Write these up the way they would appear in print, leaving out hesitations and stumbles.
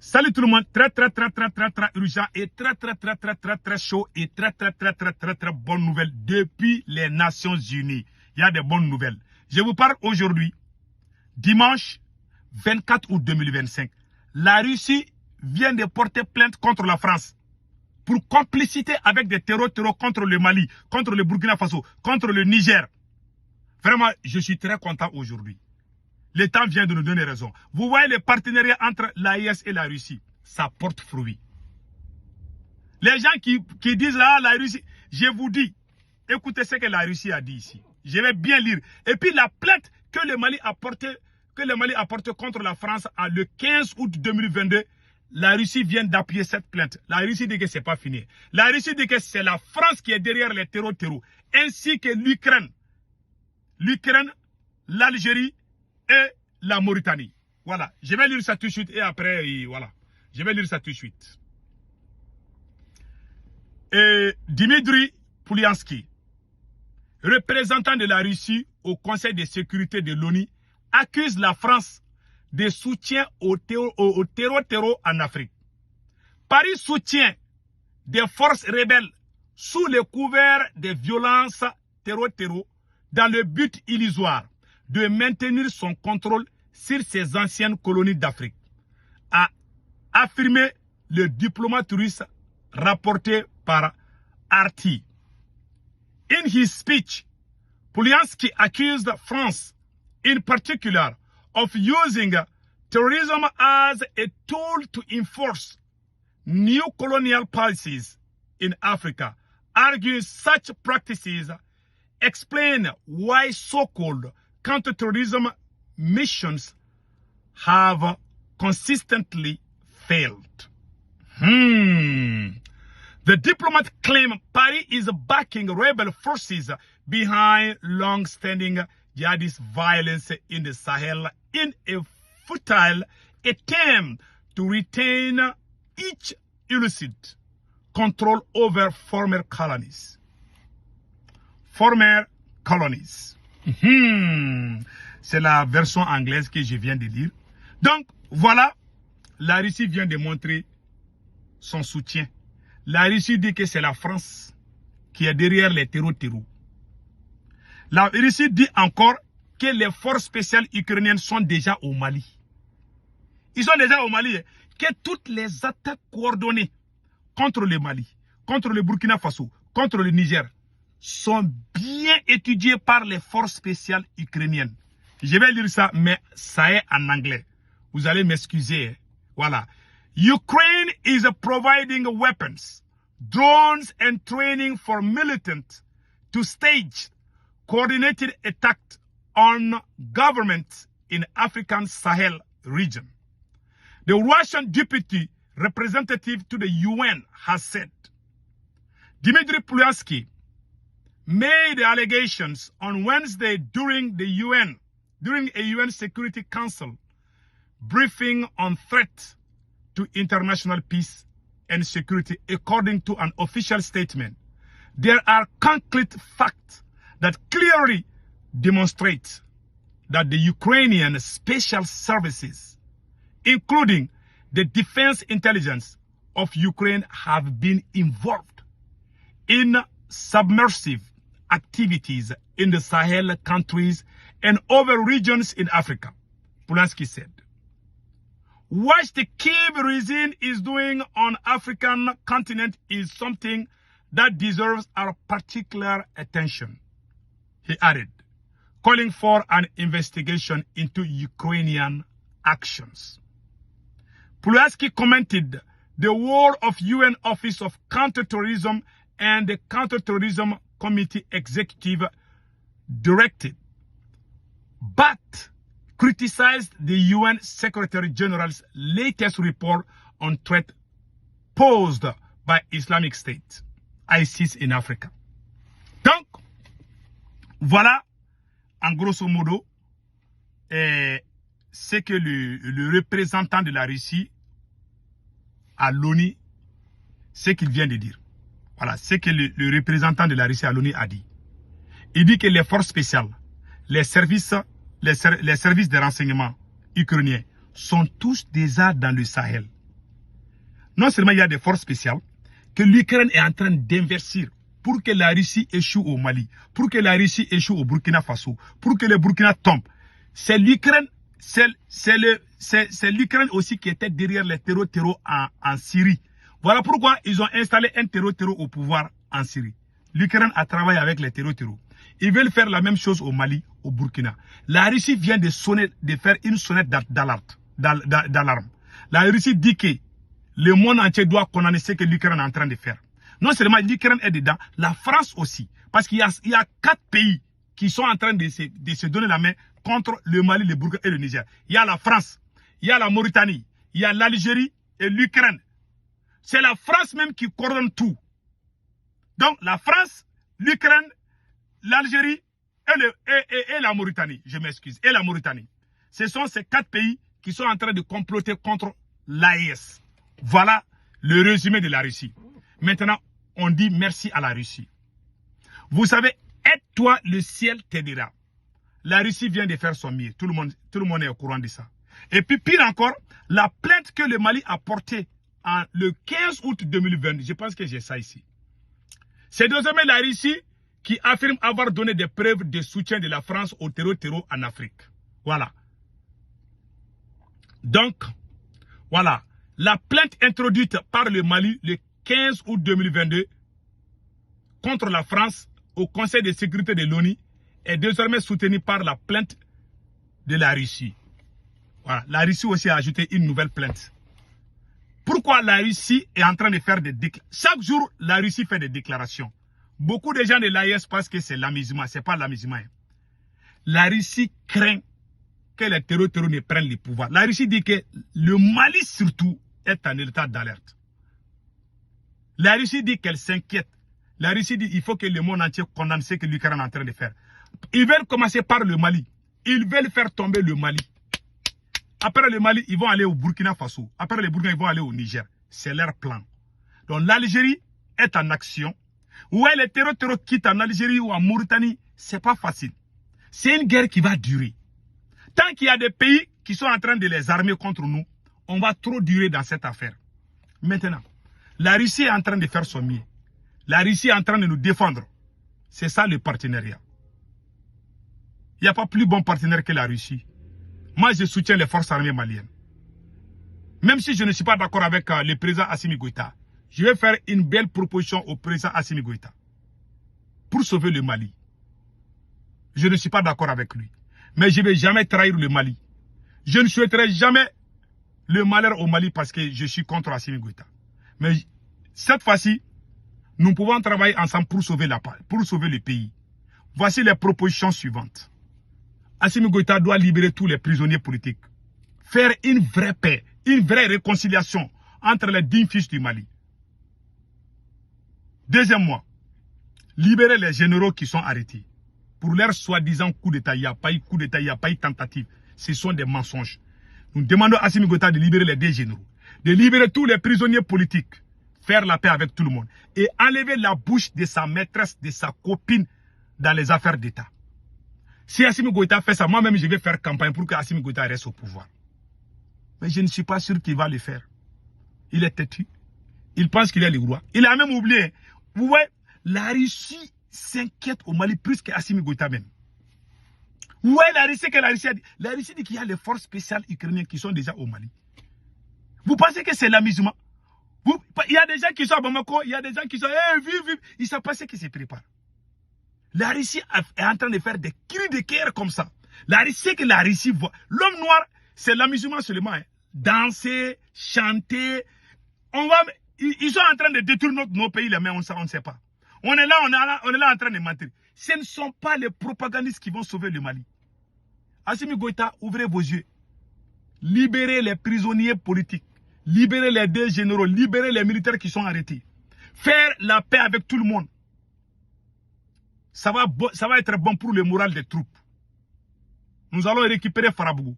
Salut tout le monde, très urgent et très chaud et très bonne nouvelle depuis les Nations Unies. Il y a des bonnes nouvelles. Je vous parle aujourd'hui, dimanche 24 août 2025. La Russie vient de porter plainte contre la France pour complicité avec des terreurs contre le Mali, contre le Burkina Faso, contre le Niger. Vraiment, je suis très content aujourd'hui. Le temps vient de nous donner raison. Vous voyez le partenariat entre l'AES et la Russie. Ça porte fruit. Les gens qui disent là, la Russie, je vous dis, écoutez ce que la Russie a dit ici. Je vais bien lire. Et puis la plainte que le Mali a portée contre la France le 15 août 2022, la Russie vient d'appuyer cette plainte. La Russie dit que ce n'est pas fini. La Russie dit que c'est la France qui est derrière les terreaux, ainsi que l'Ukraine. L'Ukraine, l'Algérie et la Mauritanie. Voilà. Je vais lire ça tout de suite et après, voilà. Je vais lire ça tout de suite. Et Dmitry Polyanskiy, représentant de la Russie au Conseil de sécurité de l'ONU, accuse la France de soutien au terreau en Afrique. Paris soutient des forces rebelles sous le couvert des violences terreau dans le but illusoire de maintenir son contrôle sur ses anciennes colonies d'Afrique, a affirmé le diplomate russe rapporté par RT. In his speech, Polyanskiy accused France, in particular, of using terrorism as a tool to enforce new colonial policies in Africa, arguing such practices explain why so-called counterterrorism missions have consistently failed. The diplomat claimed Paris is backing rebel forces behind long-standing jihadist violence in the Sahel in a futile attempt to retain each illicit control over former colonies. C'est la version anglaise que je viens de lire. Donc, voilà, la Russie vient de montrer son soutien. La Russie dit que c'est la France qui est derrière les terreaux. La Russie dit encore que les forces spéciales ukrainiennes sont déjà au Mali. Ils sont déjà au Mali. Que toutes les attaques coordonnées contre le Mali, contre le Burkina Faso, contre le Niger, sont bien étudiées par les forces spéciales ukrainiennes. Je vais lire ça, mais ça est en anglais. Vous allez m'excuser. Voilà. Ukraine is providing weapons, drones and training for militants to stage coordinated attacks on governments in African Sahel region. The Russian deputy representative to the UN has said. Dmitry Polyanskiy made allegations on Wednesday during a UN Security Council briefing on threat to international peace and security. According to an official statement, there are concrete facts that clearly demonstrate that the Ukrainian special services, including the defense intelligence of Ukraine, have been involved in submersive activities in the Sahel countries and other regions in Africa, Polyanskiy said. What the Kyiv regime is doing on African continent is something that deserves our particular attention, he added, calling for an investigation into Ukrainian actions. Polyanskiy commented the work of UN Office of Counterterrorism and the Counterterrorism Committee Executive Directive, but criticized the UN Secretary General's latest report on threat posed by Islamic State, ISIS in Africa. Donc, voilà, en grosso modo, ce que le représentant de la Russie à l'ONU, ce qu'il vient de dire. Voilà, ce que le représentant de la Russie à l'ONU a dit. Il dit que les forces spéciales, les services de renseignement ukrainiens sont tous déjà dans le Sahel. non seulement il y a des forces spéciales, que l'Ukraine est en train d'investir pour que la Russie échoue au Mali, pour que la Russie échoue au Burkina Faso, pour que le Burkina tombe. C'est l'Ukraine, c'est l'Ukraine aussi qui était derrière les terreaux en Syrie. Voilà pourquoi ils ont installé un terreau au pouvoir en Syrie. L'Ukraine a travaillé avec les terreaux. Ils veulent faire la même chose au Mali, au Burkina. La Russie vient de faire une sonnette d'alarme. La Russie dit que le monde entier doit condamner ce que l'Ukraine est en train de faire. Non seulement l'Ukraine est dedans, la France aussi. Parce qu'il y a 4 pays qui sont en train de se donner la main contre le Mali, le Burkina et le Niger. Il y a la France, il y a la Mauritanie, il y a l'Algérie et l'Ukraine. C'est la France même qui coordonne tout. Donc la France, l'Ukraine, l'Algérie et la Mauritanie, je m'excuse, et la Mauritanie. Ce sont ces 4 pays qui sont en train de comploter contre l'AES. Voilà le résumé de la Russie. Maintenant, on dit merci à la Russie. Vous savez, aide-toi, le ciel t'aidera. La Russie vient de faire son mieux. Tout le monde est au courant de ça. Et puis, pire encore, la plainte que le Mali a portée le 15 août 2020, je pense que j'ai ça ici. C'est désormais la Russie qui affirme avoir donné des preuves de soutien de la France au terreau en Afrique. Voilà. Donc, voilà. La plainte introduite par le Mali le 15 août 2022 contre la France au Conseil de sécurité de l'ONU est désormais soutenue par la plainte de la Russie. Voilà. La Russie aussi a ajouté une nouvelle plainte. Pourquoi la Russie est en train de faire des déclarations? Chaque jour, la Russie fait des déclarations. Beaucoup de gens de l'AES pensent que c'est l'amusement. Ce n'est pas l'amusement. La Russie craint que les terreaux ne prennent le pouvoir. La Russie dit que le Mali surtout est en état d'alerte. La Russie dit qu'elle s'inquiète. La Russie dit qu'il faut que le monde entier condamne ce que l'Ukraine est en train de faire. Ils veulent commencer par le Mali. Ils veulent faire tomber le Mali. Après le Mali, ils vont aller au Burkina Faso. Après le Burkina, ils vont aller au Niger. C'est leur plan. Donc l'Algérie est en action. Ouais, les terreaux quittent en Algérie ou en Mauritanie, c'est pas facile. C'est une guerre qui va durer. Tant qu'il y a des pays qui sont en train de les armer contre nous, on va trop durer dans cette affaire. Maintenant, la Russie est en train de faire son mieux. La Russie est en train de nous défendre. C'est ça le partenariat. Il n'y a pas plus bon partenaire que la Russie. Moi, je soutiens les forces armées maliennes. Même si je ne suis pas d'accord avec le président Assimi Goïta, je vais faire une belle proposition au président Assimi Goïta pour sauver le Mali. Je ne suis pas d'accord avec lui. Mais je ne vais jamais trahir le Mali. Je ne souhaiterai jamais le malheur au Mali parce que je suis contre Assimi Goïta. Mais cette fois-ci, nous pouvons travailler ensemble pour sauver le pays. Voici les propositions suivantes. Assimi Goïta doit libérer tous les prisonniers politiques. Faire une vraie paix, une vraie réconciliation entre les 10 fils du Mali. Deuxièmement, libérer les généraux qui sont arrêtés. Pour leur soi-disant coup d'État, il n'y a pas eu coup d'État, il n'y a pas eu tentative. Ce sont des mensonges. Nous demandons à Assimi Goïta de libérer les 2 généraux. De libérer tous les prisonniers politiques. Faire la paix avec tout le monde. Et enlever la bouche de sa maîtresse, de sa copine dans les affaires d'État. Si Assimi Goïta fait ça, moi-même je vais faire campagne pour que Assimi Goïta reste au pouvoir. Mais je ne suis pas sûr qu'il va le faire. Il est têtu. Il pense qu'il est le roi. Il a même oublié. Vous voyez, la Russie s'inquiète au Mali plus qu'Assimi Goïta même. Vous voyez la Russie que la Russie a dit. La Russie dit qu'il y a les forces spéciales ukrainiennes qui sont déjà au Mali. Vous pensez que c'est l'amusement? Il y a des gens qui sont à Bamako, il y a des gens qui sont vive. Ils savent pas ce qui se prépare. La Russie est en train de faire des cris de guerre comme ça. La Russie que la Russie voit. L'homme noir, c'est l'amusement seulement. Hein. Danser, chanter. Ils sont en train de détruire nos pays, mais on ne sait pas. On est là en train de mentir. Ce ne sont pas les propagandistes qui vont sauver le Mali. Assimi Goïta, ouvrez vos yeux. Libérez les prisonniers politiques. Libérez les 2 généraux. Libérez les militaires qui sont arrêtés. Faire la paix avec tout le monde. Ça va être bon pour le moral des troupes. Nous allons récupérer Farabougou.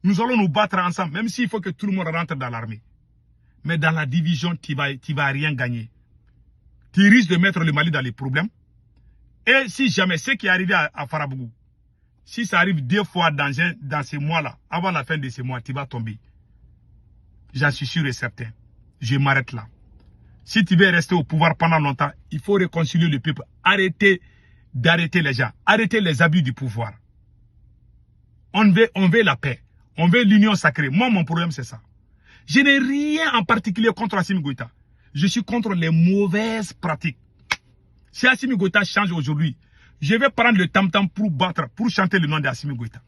Nous allons nous battre ensemble, même s'il faut que tout le monde rentre dans l'armée. Mais dans la division, tu vas rien gagner. Tu risques de mettre le Mali dans les problèmes. Et si jamais ce qui est arrivé à Farabougou, si ça arrive 2 fois dans ces mois-là, avant la fin de ces mois, tu vas tomber. J'en suis sûr et certain. je m'arrête là. Si tu veux rester au pouvoir pendant longtemps, il faut réconcilier le peuple. Arrêtez d'arrêter les gens. Arrêtez les abus du pouvoir. On veut la paix. On veut l'union sacrée. Moi, mon problème, c'est ça. Je n'ai rien en particulier contre Assimi Goïta. Je suis contre les mauvaises pratiques. Si Assimi Goïta change aujourd'hui, je vais prendre le tam-tam pour chanter le nom d'Assimi Goïta.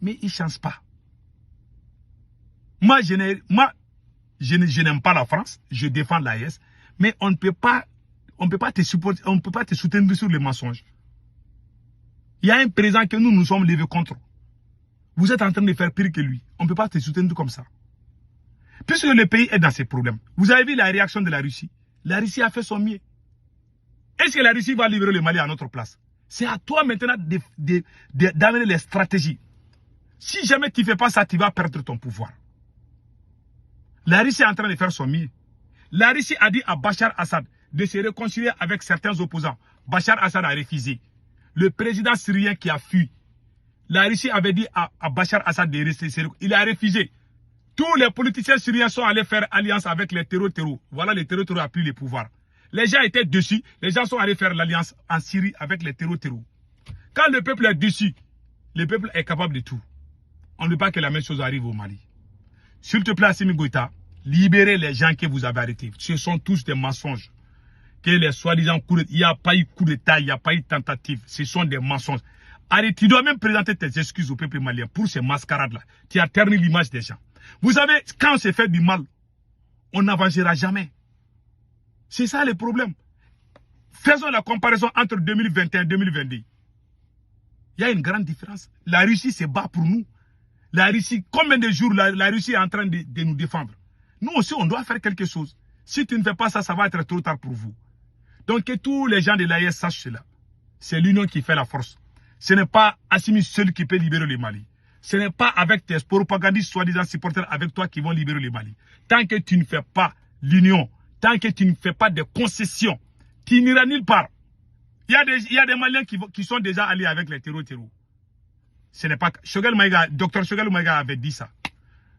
Mais il ne change pas. Moi, je n'aime pas la France. Je défends l'AES. Mais on ne peut pas te supporter, on ne peut pas te soutenir sur les mensonges. Il y a un président que nous sommes levés contre. Vous êtes en train de faire pire que lui. On ne peut pas te soutenir comme ça. Puisque le pays est dans ses problèmes. Vous avez vu la réaction de la Russie. La Russie a fait son mieux. Est-ce que la Russie va libérer le Mali à notre place? C'est à toi maintenant d'amener les stratégies. Si jamais tu ne fais pas ça, tu vas perdre ton pouvoir. La Russie est en train de faire son mieux. La Russie a dit à Bachar Assad de se réconcilier avec certains opposants. Bachar Assad a refusé. Le président syrien qui a fui. La Russie avait dit à Bachar Assad de rester sérieux. Il a refusé. Tous les politiciens syriens sont allés faire alliance avec les terreaux. Voilà, les terreaux a pris le pouvoir. Les gens étaient dessus. Les gens sont allés faire l'alliance en Syrie avec les terreaux. Quand le peuple est dessus, le peuple est capable de tout. On ne veut pas que la même chose arrive au Mali. S'il te plaît, Assimi Goïta, libérez les gens que vous avez arrêtés. Ce sont tous des mensonges. Que les soi-disant coups d'État, il n'y a pas eu coup d'État, il n'y a pas eu tentative. Ce sont des mensonges. Arrête, tu dois même présenter tes excuses au peuple malien pour ces mascarades-là. Tu as terni l'image des gens. Vous savez, quand on se fait du mal, on n'avancera jamais. C'est ça le problème. Faisons la comparaison entre 2021 et 2022. Il y a une grande différence. La Russie se bat pour nous. La Russie, combien de jours la Russie est en train de nous défendre? Nous aussi, on doit faire quelque chose. Si tu ne fais pas ça, ça va être trop tard pour vous. Donc que tous les gens de l'AES sachent cela. C'est l'union qui fait la force. Ce n'est pas Assimi seul qui peut libérer le Mali. Ce n'est pas avec tes propagandistes soi-disant supporters avec toi qui vont libérer le Mali. Tant que tu ne fais pas l'union, tant que tu ne fais pas de concessions, tu n'iras nulle part. Il y a des Maliens qui sont déjà allés avec les terreaux. Ce n'est pas... Dr Choguel Maïga avait dit ça.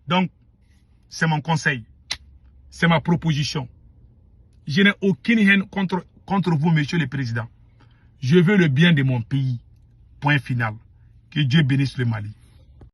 Donc, c'est mon conseil. C'est ma proposition. Je n'ai aucune haine contre vous, monsieur le président. Je veux le bien de mon pays. Point final. Que Dieu bénisse le Mali.